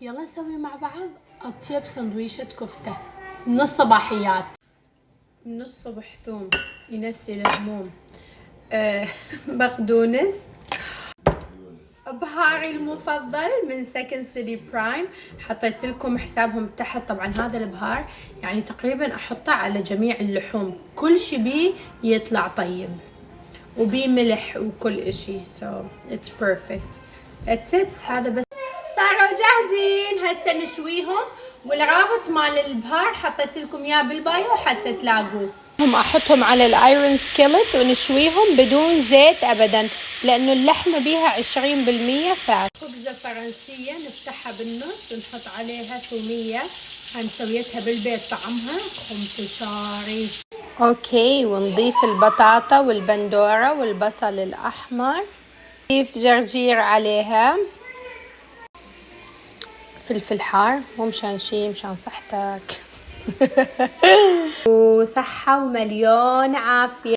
يلا نسوي مع بعض أطيب سندويشة كفتة من الصباحيات. من الصبح ثوم ينسي الهموم، بقدونس، بهاري المفضل من سكند سيتي برايم، حطيت لكم حسابهم تحت. طبعا هذا البهار يعني تقريبا احطه على جميع اللحوم، كل شي بيه يطلع طيب، وبيه ملح وكل اشي. so it's perfect. that's it. هذا بس صاروا جاهزين، هسه نشويهم. والرابط مال البهار حطيت لكم اياه بالبايو حتى تلاقوه. هم احطهم على الايرون سكيلت ونشويهم بدون زيت ابدا، لانه اللحمه بيها 20% فات. خبزه فرنسيه نفتحها بالنص ونحط عليها ثوميه، هاي مسويتها بالبيت طعمها خنفشاري. اوكي، ونضيف البطاطا والبندوره والبصل الاحمر، نضيف جرجير عليها، فلفل حار، مو مشان شي، مشان صحتك. وصحة ومليون عافية.